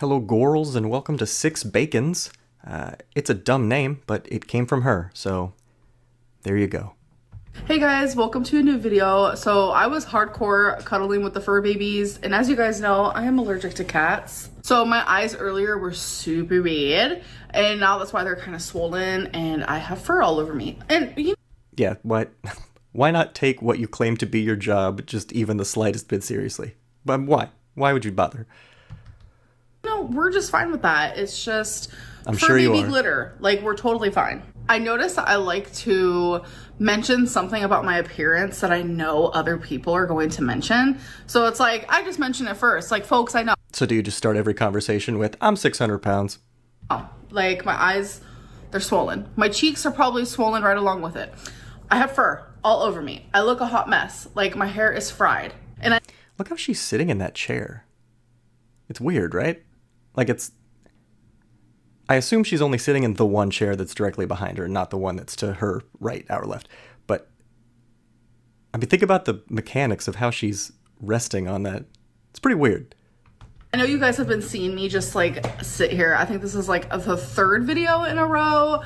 Hello, Gorals, and welcome to Six Bacons. It's a dumb name, but it came from her, so there you go. Hey guys, welcome to a new video. So I was hardcore cuddling with the fur babies, and as you guys know, I am allergic to cats. So my eyes earlier were super red, and now that's why they're kind of swollen, and I have fur all over me. And you know, Yeah, what? Why not take what you claim to be your job just even the slightest bit seriously? But why? Why would you bother? we're just fine with that. It's just I'm fur sure you baby are. glitter. Like, we're totally fine. I noticed that I like to mention something about my appearance that I know other people are going to mention. So it's like, I just mention it first. Like, folks, I know. So do you just start every conversation with, I'm 600 pounds? Like, my eyes, they're swollen. My cheeks are probably swollen right along with it. I have fur all over me. I look a hot mess. Like, my hair is fried. And I Look how she's sitting in that chair. It's weird, right? Like, I assume she's only sitting in the one chair that's directly behind her, not the one that's to her right, our left. But, I mean, think about the mechanics of how she's resting on that. It's pretty weird. I know you guys have been seeing me just, like, sit here. I think this is, like, the third video in a row.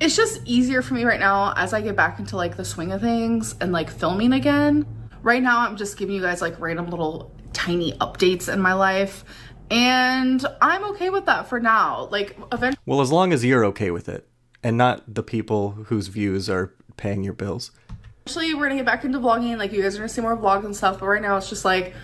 It's just easier for me right now as I get back into, like, the swing of things and, like, filming again. Right now, I'm just giving you guys, like, random little tiny updates in my life. And I'm okay with that for now. Like, eventually. Well, as long as you're okay with it, and not the people whose views are paying your bills. Eventually, we're gonna get back into vlogging. Like, you guys are gonna see more vlogs and stuff. But right now, it's just like,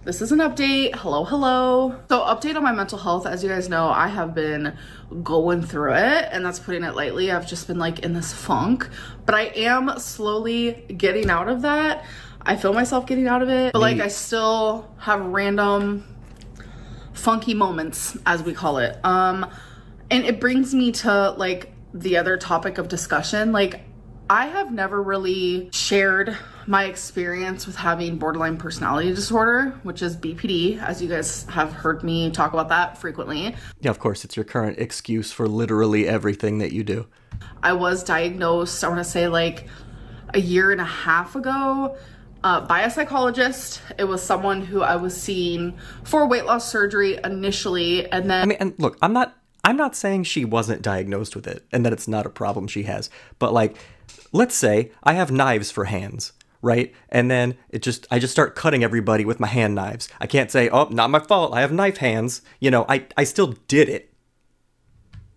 this is an update. Hello, hello. So, update on my mental health. As you guys know, I have been going through it, and that's putting it lightly. I've just been, like, in this funk. But I am slowly getting out of that. I feel myself getting out of it. But, like, I still have random funky moments, as we call it. And it brings me to, like, the other topic of discussion. Like, I have never really shared my experience with having borderline personality disorder, which is BPD, as you guys have heard me talk about that frequently. Yeah, of course, it's your current excuse for literally everything that you do. I was diagnosed, I want to say, like, a year and a half ago by a psychologist. It was someone who I was seeing for weight loss surgery initially, and then... I mean, and look, I'm not saying she wasn't diagnosed with it and that it's not a problem she has, but, like, let's say I have knives for hands, right? And then I just start cutting everybody with my hand knives. I can't say, oh, not my fault, I have knife hands. You know, I still did it.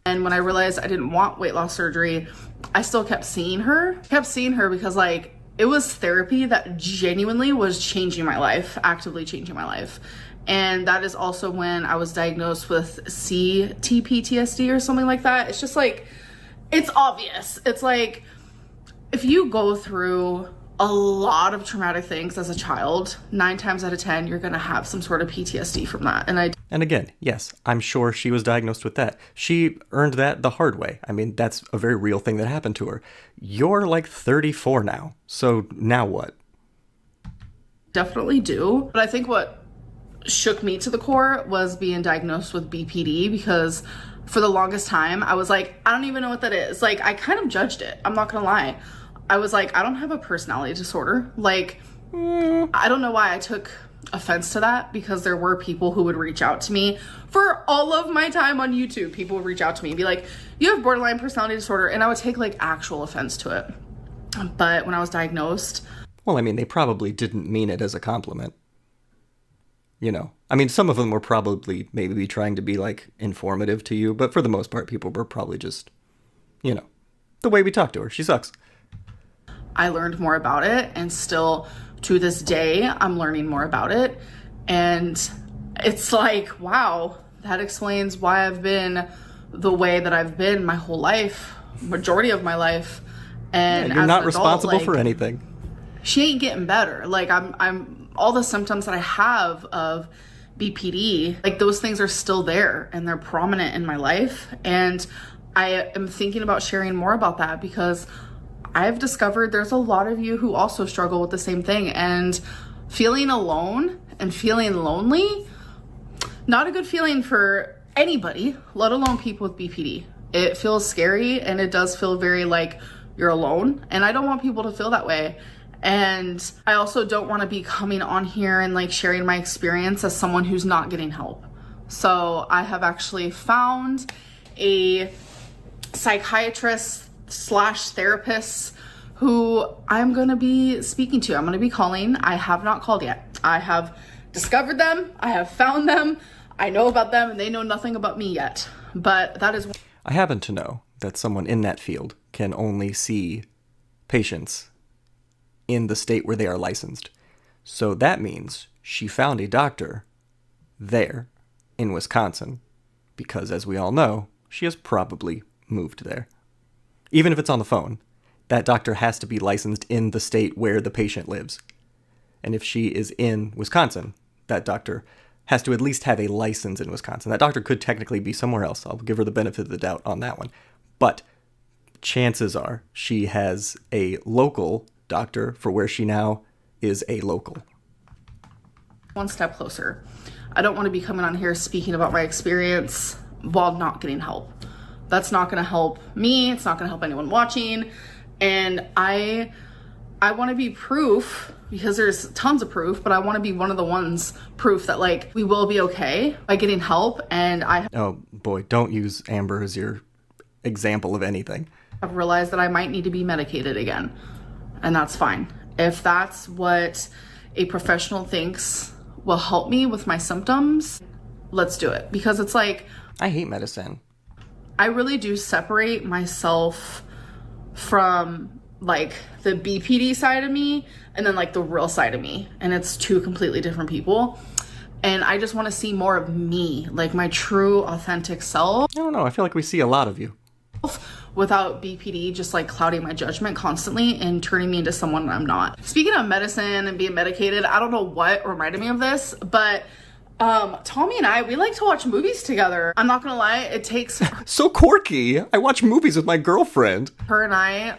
And when I realized I didn't want weight loss surgery, I still kept seeing her. Because, like, it was therapy that genuinely was changing my life, actively changing my life. And that is also when I was diagnosed with CTPTSD or something like that. It's just like, it's obvious. It's like, if you go through a lot of traumatic things as a child, 9 times out of 10, you're gonna have some sort of PTSD from that. And again, yes, I'm sure she was diagnosed with that. She earned that the hard way. I mean, that's a very real thing that happened to her. You're like 34 now, so now what? Definitely do. But I think what shook me to the core was being diagnosed with BPD, because for the longest time, I was like, I don't even know what that is. Like, I kind of judged it. I'm not gonna lie. I was like, I don't have a personality disorder. Like, I don't know why I took offense to that, because there were people who would reach out to me for all of my time on YouTube. People would reach out to me and be like, you have borderline personality disorder. And I would take, like, actual offense to it. But when I was diagnosed... Well, I mean, they probably didn't mean it as a compliment. You know, I mean, some of them were probably maybe trying to be, like, informative to you, but for the most part, people were probably just, you know, the way we talk to her. She sucks. I learned more about it, and still to this day, I'm learning more about it. And it's like, wow, that explains why I've been the way that I've been my whole life, majority of my life. And yeah, you're not adult, responsible like, for anything. She ain't getting better. Like, I'm all the symptoms that I have of BPD, like, those things are still there and they're prominent in my life. And I am thinking about sharing more about that, because I've discovered there's a lot of you who also struggle with the same thing, and feeling alone and feeling lonely, not a good feeling for anybody, let alone people with BPD. It feels scary, and it does feel very like you're alone, and I don't want people to feel that way. And I also don't want to be coming on here and, like, sharing my experience as someone who's not getting help. So I have actually found a psychiatrist slash therapist who I'm gonna be speaking to. I'm gonna be calling. I have not called yet. I have discovered them. I have found them. I know about them and they know nothing about me yet. But that is... I happen to know that someone in that field can only see patients in the state where they are licensed. So that means she found a doctor there in Wisconsin because, as we all know, she has probably moved there. Even if it's on the phone, that doctor has to be licensed in the state where the patient lives. And if she is in Wisconsin, that doctor has to at least have a license in Wisconsin. That doctor could technically be somewhere else. I'll give her the benefit of the doubt on that one. But chances are she has a local doctor for where she now is a local. One step closer. I don't want to be coming on here speaking about my experience while not getting help. That's not going to help me. It's not going to help anyone watching. And I want to be proof, because there's tons of proof, but I want to be one of the ones proof that like we will be okay by getting help. And Oh boy, don't use Amber as your example of anything. I've realized that I might need to be medicated again, and that's fine. If that's what a professional thinks will help me with my symptoms, let's do it. Because it's like, I hate medicine. I really do separate myself from like the BPD side of me and then like the real side of me. And it's two completely different people. And I just want to see more of me, like my true authentic self. I don't know. I feel like we see a lot of you. Without BPD just like clouding my judgment constantly and turning me into someone I'm not. Speaking of medicine and being medicated, I don't know what reminded me of this, but Tommy and I, we like to watch movies together. I'm not gonna lie, it takes So quirky. I watch movies with my girlfriend. her and I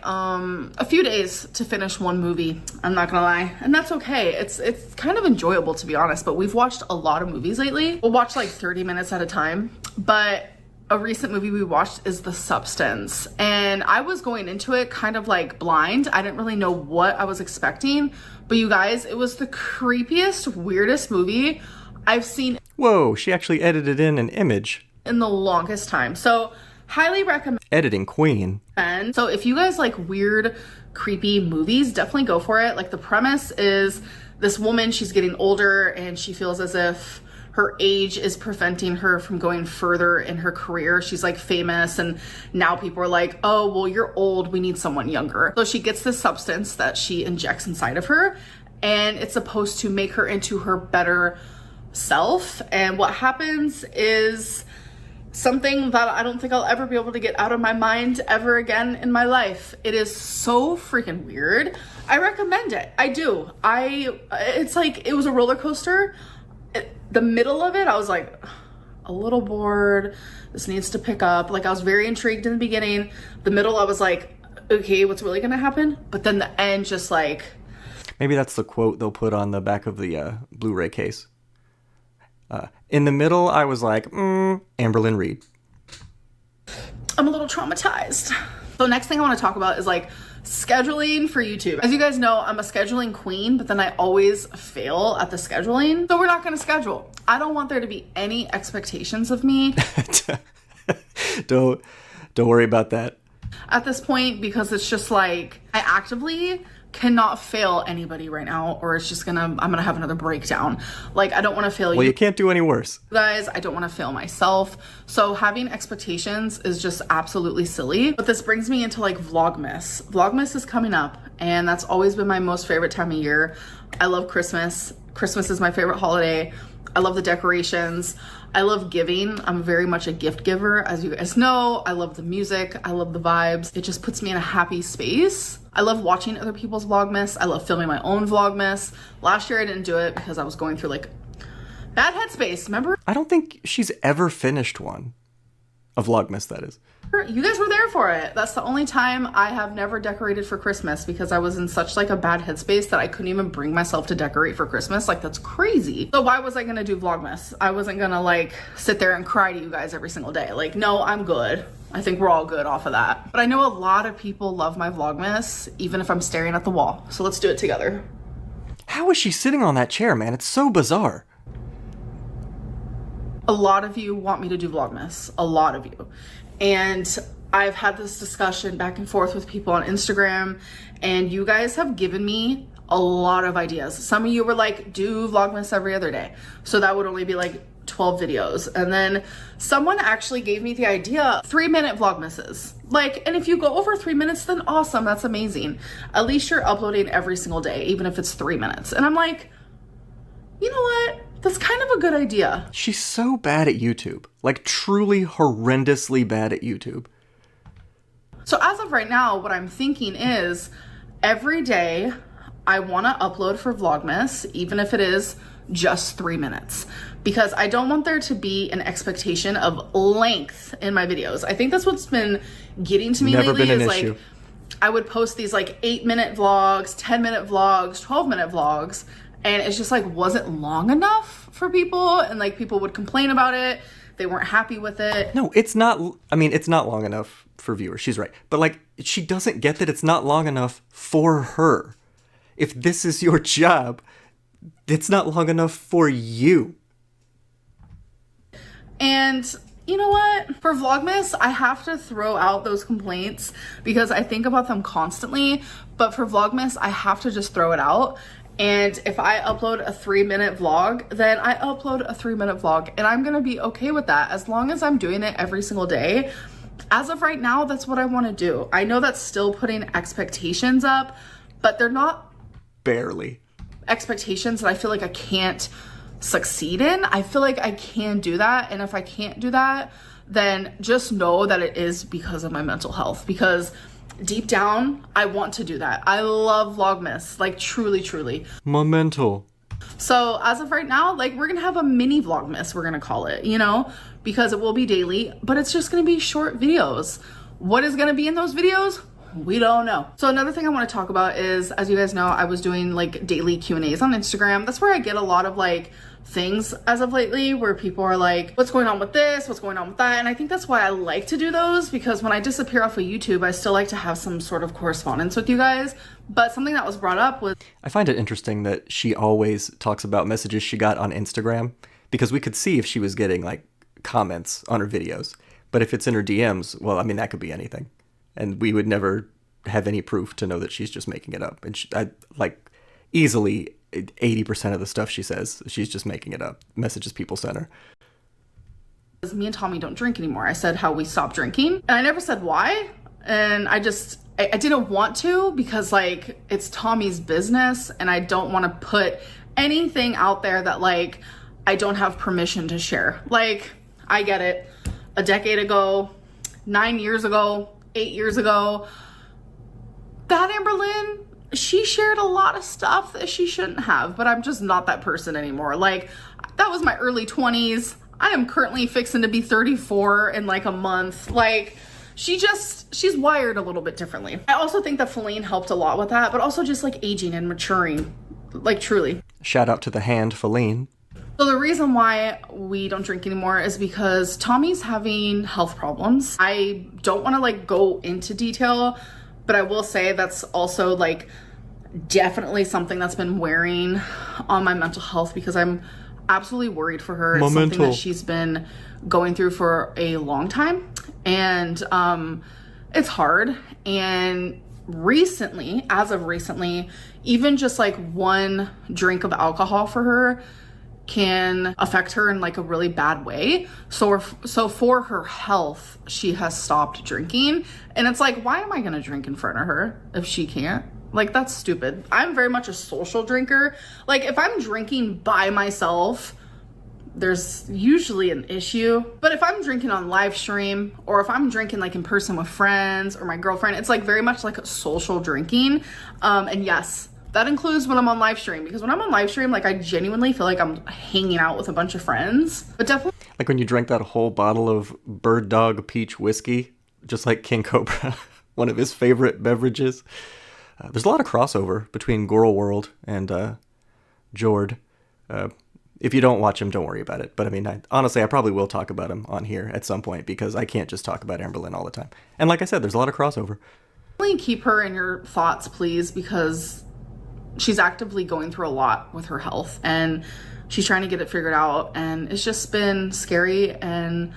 a few days to finish one movie. I'm not gonna lie, and that's okay. It's kind of enjoyable, to be honest, but we've watched a lot of movies lately. We'll watch like 30 minutes at a time, but a recent movie we watched is The Substance, and I was going into it kind of like blind. I didn't really know what I was expecting, but you guys, it was the creepiest, weirdest movie I've seen. Whoa, she actually edited in an image. In the longest time. So highly recommend. Editing queen. And so if you guys like weird, creepy movies, definitely go for it. Like the premise is this woman, she's getting older and she feels as if her age is preventing her from going further in her career. She's like famous and now people are like, oh, well, you're old. We need someone younger. So she gets this substance that she injects inside of her and it's supposed to make her into her better self. And what happens is something that I don't think I'll ever be able to get out of my mind ever again in my life. It is so freaking weird. I recommend it. I do. It's like, it was a roller coaster. The middle of it, I was like a little bored. This needs to pick up. Like I was very intrigued in the beginning. The middle, I was like, okay, what's really gonna happen? But then the end, just like. Maybe that's the quote they'll put on the back of the Blu-ray case. In the middle, I was like, Amberlynn Reid. I'm a little traumatized. So next thing I want to talk about is like scheduling for YouTube. As you guys know, I'm a scheduling queen, but then I always fail at the scheduling. So we're not going to schedule. I don't want there to be any expectations of me. Don't worry about that. At this point, because it's just like, I actively cannot fail anybody right now, or it's just I'm gonna have another breakdown. Like, I don't want to fail Well, you can't do any worse. guys. I don't want to fail myself. So having expectations is just absolutely silly. But this brings me into like Vlogmas. Vlogmas is coming up, and that's always been my most favorite time of year. I love Christmas. Christmas is my favorite holiday. I love the decorations. I love giving. I'm very much a gift giver, as you guys know. I love the music. I love the vibes. It just puts me in a happy space. I love watching other people's Vlogmas. I love filming my own Vlogmas. Last year I didn't do it because I was going through like bad headspace, remember? I don't think she's ever finished one. A Vlogmas, that is. You guys were there for it. That's the only time I have never decorated for Christmas, because I was in such like a bad headspace that I couldn't even bring myself to decorate for Christmas. Like, that's crazy. So why was I gonna do Vlogmas? I wasn't gonna like sit there and cry to you guys every single day. Like, no, I'm good. I think we're all good off of that. But I know a lot of people love my Vlogmas, even if I'm staring at the wall. So let's do it together. How is she sitting on that chair, man? It's so bizarre. A lot of you want me to do Vlogmas, a lot of you. And I've had this discussion back and forth with people on Instagram, and you guys have given me a lot of ideas. Some of you were like, do Vlogmas every other day. So that would only be like 12 videos. And then someone actually gave me the idea, 3-minute Vlogmases. Like, and if you go over 3 minutes, then awesome, that's amazing. At least you're uploading every single day, even if it's 3 minutes. And I'm like, you know what? That's kind of a good idea. She's so bad at YouTube. Like, truly horrendously bad at YouTube. So as of right now, what I'm thinking is every day I want to upload for Vlogmas, even if it is just 3 minutes, because I don't want there to be an expectation of length in my videos. I think that's what's been getting to me Never lately been an is issue. like, I would post these like 8-minute vlogs, 10-minute vlogs, 12-minute vlogs, and it's just like wasn't long enough for people, and like people would complain about it. They weren't happy with it. No, it's not. I mean, it's not long enough for viewers. She's right. But like, she doesn't get that it's not long enough for her. If this is your job, it's not long enough for you. And you know what? For Vlogmas, I have to throw out those complaints because I think about them constantly. But for Vlogmas, I have to just throw it out. And if I upload a 3-minute vlog, then I upload a 3-minute vlog. And I'm going to be okay with that as long as I'm doing it every single day. As of right now, that's what I want to do. I know that's still putting expectations up, but they're not Barely. expectations that I feel like I can't succeed in. I feel like I can do that. And if I can't do that, then just know that it is because of my mental health. Because deep down, I want to do that. I love Vlogmas, like truly, truly. My mental. So as of right now, like we're gonna have a mini Vlogmas, we're gonna call it, you know, because it will be daily, but it's just gonna be short videos. What is gonna be in those videos? We don't know. So another thing I want to talk about is, as you guys know, I was doing like daily Q&As on Instagram. That's where I get a lot of like things as of lately where people are like, what's going on with this? What's going on with that? And I think that's why I like to do those, because when I disappear off of YouTube, I still like to have some sort of correspondence with you guys. But something that was brought up was, I find it interesting that she always talks about messages she got on Instagram, because we could see if she was getting like comments on her videos. But if it's in her DMs, well, I mean, that could be anything. And we would never have any proof to know that she's just making it up. And like easily 80% of the stuff she says, she's just making it up. Messages people send her. me and Tommy don't drink anymore. I said how we stopped drinking, and I never said why. And I didn't want to, because like it's Tommy's business and I don't want to put anything out there that like I don't have permission to share. Like, I get it. A decade ago, 9 years ago, 8 years ago, that Amberlynn, she shared a lot of stuff that she shouldn't have, but I'm just not that person anymore. Like, that was my early 20s. I am currently fixing to be 34 in like a month. Like, she's wired a little bit differently. I also think that Feline helped a lot with that, but also just like aging and maturing, like truly. Shout out to the hand, Feline. So the reason why we don't drink anymore is because Tommy's having health problems. I don't want to like go into detail, but I will say that's also like definitely something that's been wearing on my mental health, because I'm absolutely worried for her. It's something that she's been going through for a long time, and it's hard. And recently, as of recently, even just like one drink of alcohol for her can affect her in like a really bad way. So for her health, she has stopped drinking. And it's like, why am I gonna drink in front of her if she can't? Like, that's stupid. I'm very much a social drinker. Like, if I'm drinking by myself, there's usually an issue. But if I'm drinking on live stream, or if I'm drinking like in person with friends or my girlfriend, it's like very much like a social drinking. And yes, that includes when I'm on live stream, because when I'm on live stream, like I genuinely feel like I'm hanging out with a bunch of friends. But definitely, like when you drank that whole bottle of Bird Dog Peach whiskey, just like King Cobra, one of his favorite beverages. There's a lot of crossover between Goral World and Jord. If you don't watch him, don't worry about it. But I mean, honestly, I probably will talk about him on here at some point, because I can't just talk about Amberlynn all the time. And like I said, there's a lot of crossover. keep her in your thoughts, please, because she's actively going through a lot with her health. And she's trying to get it figured out, and it's just been scary, and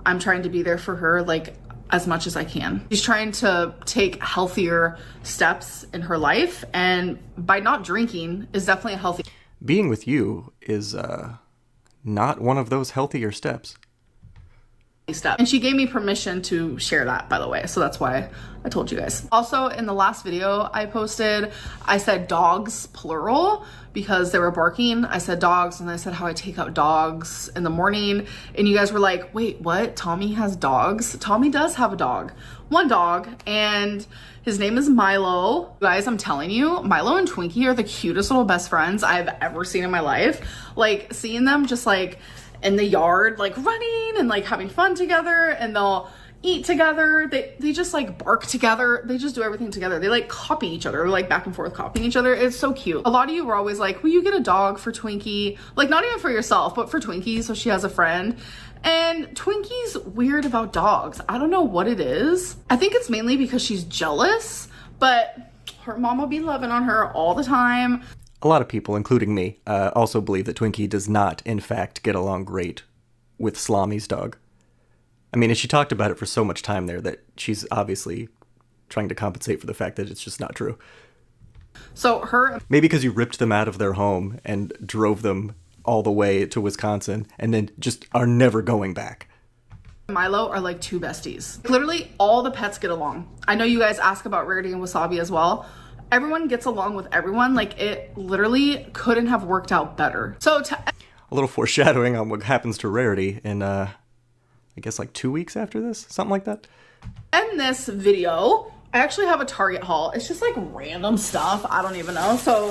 I'm trying to be there for her like as much as I can. She's trying to take healthier steps in her life, and by not drinking is definitely a healthy Being with you is not one of those healthier steps. step. And she gave me permission to share that, by the way, so that's why I told you guys. Also, in the last video I posted, I said dogs plural because they were barking. I said dogs, and I said how I take out dogs in the morning, and you guys were like, wait, what? Tommy has dogs? Tommy does have a dog. One dog, and his name is Milo. Guys, I'm telling you, Milo and Twinkie are the cutest little best friends I've ever seen in my life. Like, seeing them just like in the yard, like running and like having fun together, and they'll eat together. They just like bark together. They just do everything together. They like copy each other, like back and forth copying each other. It's so cute. A lot of you were always like, will you get a dog for Twinkie? Like, not even for yourself, but for Twinkie, so she has a friend. And Twinkie's weird about dogs. I don't know what it is. I think it's mainly because she's jealous, but her mom will be loving on her all the time. A lot of people, including me, also believe that Twinkie does not, in fact, get along great with Slommy's dog. I mean, and she talked about it for so much time there that she's obviously trying to compensate for the fact that it's just not true. So Maybe because you ripped them out of their home and drove them all the way to Wisconsin and then just are never going back. Milo are like two besties. Literally all the pets get along. I know you guys ask about Rarity and Wasabi as well. Everyone gets along with everyone. Like, it literally couldn't have worked out better. So A little foreshadowing on what happens to Rarity in, I guess like 2 weeks after this, something like that. end this video, I actually have a Target haul. It's just like random stuff. I don't even know. So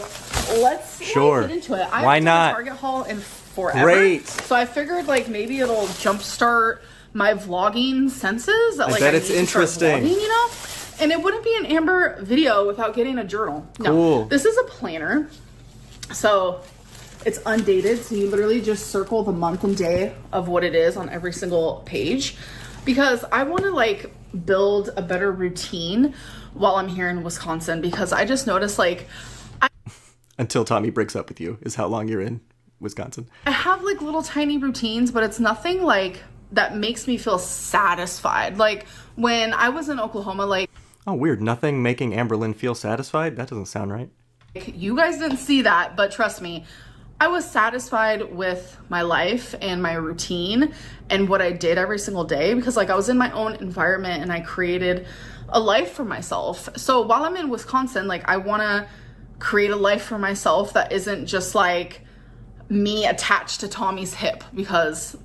let's get into it. I haven't done a Target haul in forever. Great. So I figured like maybe it'll jumpstart my vlogging senses. That, like, I bet it's interesting. Vlogging, you know? And it wouldn't be an Amber video without getting a journal. No, cool. This is a planner. So it's undated. So you literally just circle the month and day of what it is on every single page, because I want to like build a better routine while I'm here in Wisconsin, because I just noticed like until Tommy breaks up with you is how long you're in Wisconsin. I have like little tiny routines, but it's nothing like that makes me feel satisfied. Like when I was in Oklahoma, like, oh, weird. Nothing making Amberlynn feel satisfied? That doesn't sound right. you guys didn't see that, but trust me, I was satisfied with my life and my routine and what I did every single day, because like I was in my own environment and I created a life for myself. So while I'm in Wisconsin, like I want to create a life for myself that isn't just like me attached to Tommy's hip, because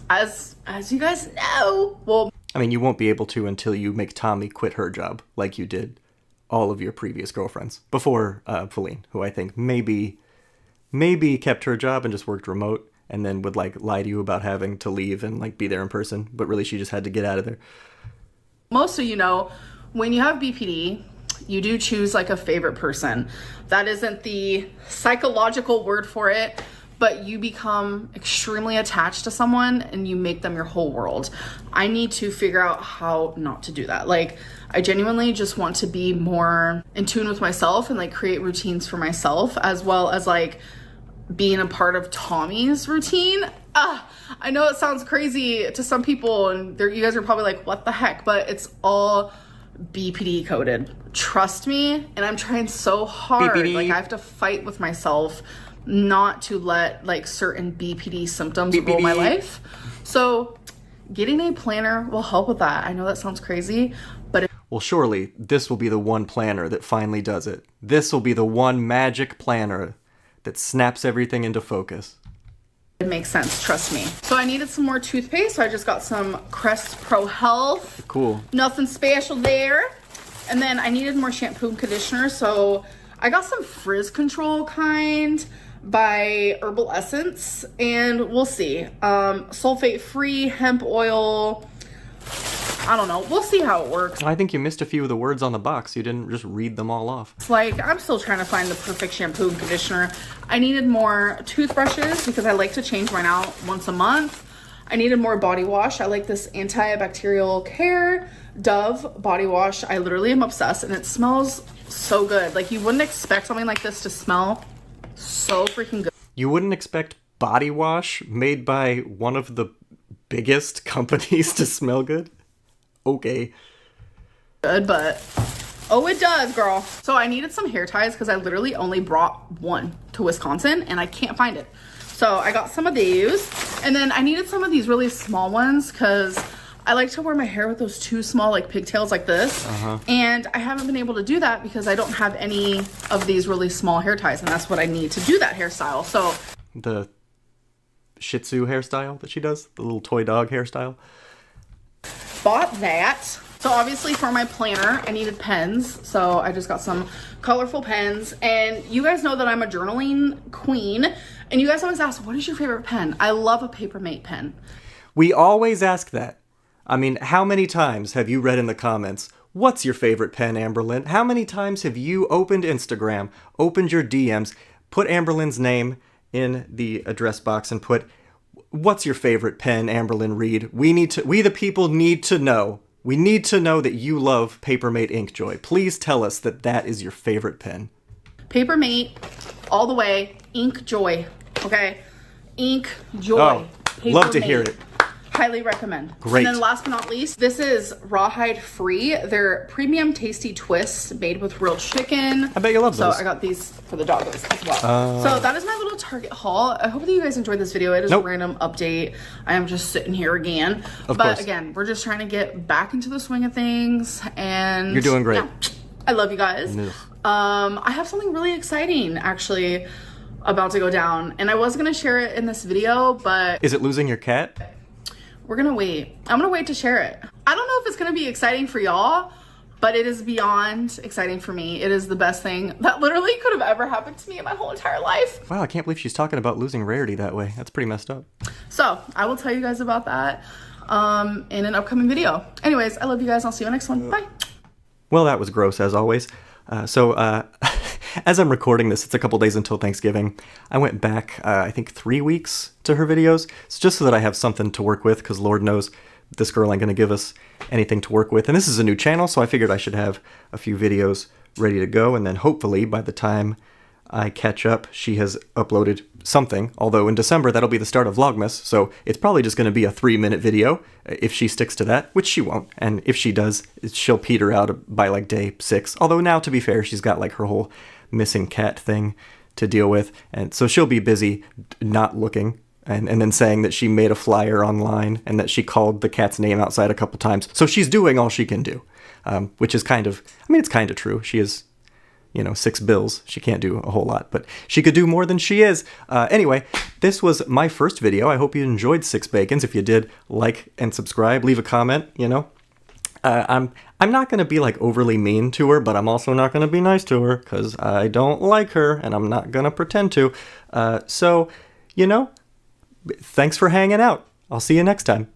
as you guys know, well, I mean, you won't be able to until you make Tommy quit her job like you did all of your previous girlfriends before Feline, who I think maybe kept her job and just worked remote and then would like lie to you about having to leave and like be there in person, but really she just had to get out of there. Most of you know, when you have BPD, you do choose like a favorite person. That isn't the psychological word for it, but you become extremely attached to someone and you make them your whole world. I need to figure out how not to do that. Like, I genuinely just want to be more in tune with myself and like create routines for myself, as well as like being a part of Tommy's routine. I know it sounds crazy to some people, and you guys are probably like, what the heck? But it's all BPD coded. Trust me, and I'm trying so hard. BPD. Like, I have to fight with myself not to let like certain BPD symptoms rule my life. So getting a planner will help with that. I know that sounds crazy, but well, surely this will be the one planner that finally does it. This will be the one magic planner that snaps everything into focus. it makes sense, trust me. So I needed some more toothpaste, so I just got some Crest Pro Health. Cool. Nothing special there. And then I needed more shampoo and conditioner, so I got some frizz control kind by Herbal Essence, and we'll see. Sulfate free hemp oil. I don't know. We'll see how it works. I think you missed a few of the words on the box. You didn't just read them all off. It's like, I'm still trying to find the perfect shampoo and conditioner. I needed more toothbrushes because I like to change mine out once a month. I needed more body wash. I like this antibacterial care Dove body wash. I literally am obsessed, and it smells so good. Like, you wouldn't expect something like this to smell so freaking good. You wouldn't expect body wash made by one of the biggest companies to smell good? Okay. Good, but oh, it does, girl. So I needed some hair ties because I literally only brought one to Wisconsin and I can't find it. So I got some of these, and then I needed some of these really small ones because I like to wear my hair with those two small like pigtails like this. And I haven't been able to do that because I don't have any of these really small hair ties, and that's what I need to do that hairstyle. So The Shih Tzu hairstyle that she does, the little toy dog hairstyle. bought that. So obviously for my planner, I needed pens. So I just got some colorful pens. And you guys know that I'm a journaling queen. And you guys always ask, what is your favorite pen? I love a Papermate pen. We always ask that. I mean, how many times have you read in the comments, what's your favorite pen, Amberlynn? How many times have you opened Instagram, opened your DMs, put Amberlynn's name in the address box and put, what's your favorite pen, Amberlynn Reid? We the people need to know. We need to know that you love Papermate Inkjoy. Please tell us that that is your favorite pen. Papermate, all the way, Inkjoy, okay? Inkjoy. Oh, love to hear Papermate. it. Highly recommend. Great. And then last but not least, this is rawhide free. They're premium tasty twists made with real chicken. I bet you love those. So I got these for the doggos as well. So that is my little Target haul. I hope that you guys enjoyed this video. It is a random update. I am just sitting here again. Of but course. Again, we're just trying to get back into the swing of things, and You're doing great. yeah, I love you guys. Ugh. I have something really exciting actually about to go down, and I was gonna share it in this video, but Is it losing your cat? we're gonna wait. I'm gonna wait to share it. I don't know if it's gonna be exciting for y'all, but it is beyond exciting for me. It is the best thing that literally could have ever happened to me in my whole entire life. Wow, I can't believe she's talking about losing Rarity that way. That's pretty messed up. So I will tell you guys about that in an upcoming video. Anyways, I love you guys. I'll see you in the next one. Bye. Well, that was gross as always. As I'm recording this, it's a couple days until Thanksgiving. I went back, I think 3 weeks to her videos. It's just so that I have something to work with, because Lord knows this girl ain't going to give us anything to work with. And this is a new channel, so I figured I should have a few videos ready to go. And then hopefully by the time I catch up, she has uploaded something. Although in December, that'll be the start of Vlogmas. So it's probably just going to be a 3-minute video if she sticks to that, which she won't. And if she does, she'll peter out by like day 6. Although now, to be fair, she's got like her whole missing cat thing to deal with. And so she'll be busy not looking and then saying that she made a flyer online and that she called the cat's name outside a couple times. So she's doing all she can do, which is kind of, I mean, it's kind of true. She is, 6 bills. She can't do a whole lot, but she could do more than she is. Anyway, this was my first video. I hope you enjoyed 6 Bacons. If you did, like and subscribe, leave a comment, I'm not going to be like overly mean to her, but I'm also not going to be nice to her because I don't like her and I'm not going to pretend to. So, thanks for hanging out. I'll see you next time.